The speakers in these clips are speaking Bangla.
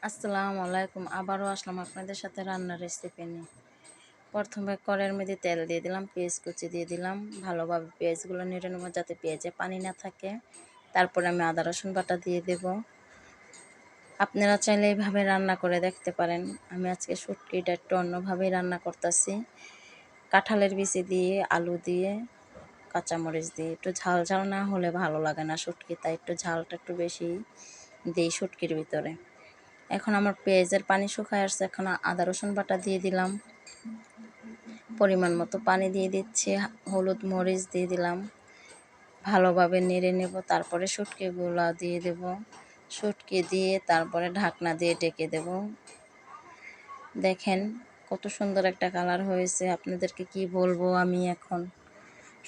আসসালামু আলাইকুম। আবারও আসলাম আপনাদের সাথে রান্নার রেসিপি নিয়ে। প্রথমে কড়াইয়ের মধ্যে তেল দিয়ে দিলাম, পেঁয়াজ কুচি দিয়ে দিলাম। ভালোভাবে পেঁয়াজগুলো নেড়ে নেবো যাতে পেঁয়াজে পানি না থাকে। তারপরে আমি আদা রসুন বাটা দিয়ে দেব। আপনারা চাইলে এইভাবে রান্না করে দেখতে পারেন। আমি আজকে শুটকিটা একটু অন্যভাবেই রান্না করতেছি। কাঁঠালের বিচি দিয়ে, আলু দিয়ে, কাঁচামরিচ দিয়ে। একটু ঝাল ঝাল না হলে ভালো লাগে না শুটকি, তাই একটু ঝালটা একটু বেশি দিই শুটকির ভিতরে। এখন আমার পেঁয়াজের পানি শুকায় আসছে, এখন আদা রসুন বাটা দিয়ে দিলাম। পরিমাণ মতো পানি দিয়ে দিচ্ছি, হলুদ মরিচ দিয়ে দিলাম। ভালোভাবে নেড়ে নেব, তারপরে শুটকিগুলো দিয়ে দেব। শুটকি দিয়ে তারপরে ঢাকনা দিয়ে ঢেকে দেব। দেখেন কত সুন্দর একটা কালার হয়েছে, আপনাদেরকে কি বলবো আমি। এখন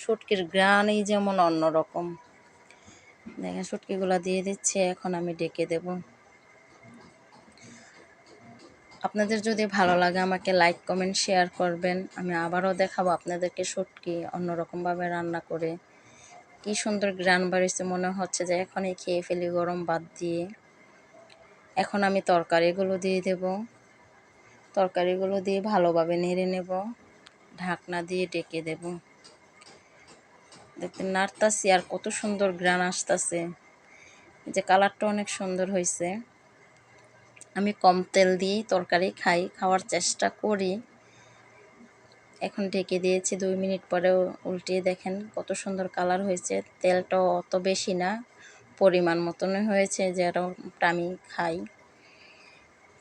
শুটকির ঘ্রাণই যেমন অন্যরকম। দেখেন শুটকিগুলো দিয়ে দিচ্ছি, এখন আমি ঢেকে দেব। আপনাদের যদি ভালো লাগে আমাকে লাইক কমেন্ট শেয়ার করবেন। আমি আবারও দেখাবো আপনাদেরকে শুটকি অন্যরকমভাবে রান্না করে। কি সুন্দর ঘ্রাণ বাড়িছে, মনে হচ্ছে যে এখনই খেয়ে ফেলি গরম ভাত দিয়ে। এখন আমি তরকারিগুলো দিয়ে দেব। তরকারিগুলো দিয়ে ভালোভাবে নেড়ে নেব, ঢাকনা দিয়ে ঢেকে দেব। দেখতে নাড়তাছি আর কত সুন্দর ঘ্রাণ আসতেছে, যে কালারটা অনেক সুন্দর হয়েছে। আমি কম তেল দিয়েই তরকারি খাওয়ার চেষ্টা করি। এখন ঢেকে দিয়েছি, 2 মিনিট পরেও উল্টিয়ে দেখেন কত সুন্দর কালার হয়েছে। তেলটাও অত বেশি না, পরিমাণ মতনই হয়েছে যেরকমটা আমি খাই।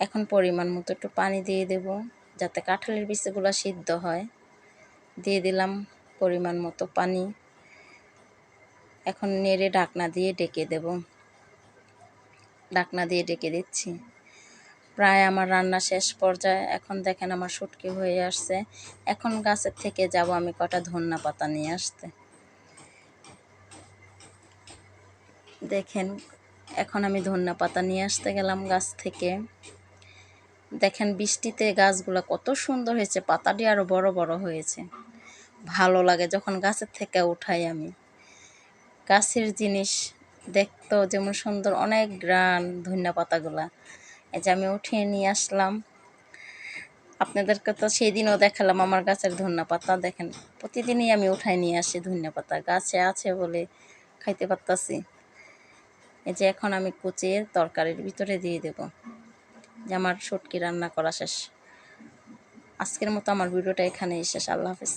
এখন পরিমাণ মতো একটু পানি দিয়ে দেব যাতে কাঁঠালের বিচিগুলো সিদ্ধ হয়। দিয়ে দিলাম পরিমাণ মতো পানি। এখন নেড়ে ঢাকনা দিয়ে ঢেকে দেব। ঢাকনা দিয়ে ঢেকে দিচ্ছি। প্রায় আমার রান্না শেষ পর্যায়ে। এখন দেখেন আমার শুটকি হয়ে আসছে। এখন গাছের থেকে যাব আমি কটা ধনিয়া পাতা নিয়ে আসতে। দেখেন এখন আমি ধনিয়া পাতা নিয়ে আসতে গেলাম গাছ থেকে। দেখেন বৃষ্টিতে গাছগুলো কত সুন্দর হয়েছে, পাতাটি আরো বড় বড় হয়েছে। ভালো লাগে যখন গাছের থেকে উঠাই আমি। গাছের জিনিস দেখতেও যেমন সুন্দর, অনেক ঘ্রাণ ধনিয়া পাতাগুলা। এই যে আমি উঠিয়ে নিয়ে আসলাম। আপনাদেরকে তো সেই দিনও দেখালাম আমার গাছের ধনিয়া পাতা। দেখেন প্রতিদিনই আমি উঠাই নিয়ে আসি ধনিয়া পাতা, গাছে আছে বলে খাইতে পারতাছি। এই যে এখন আমি কুচিয়ে তরকারির ভিতরে দিয়ে দেব। যে আমার শুটকি রান্না করা শেষ। আজকের মতো আমার ভিডিওটা এখানেই শেষ। আল্লাহ হাফেজ।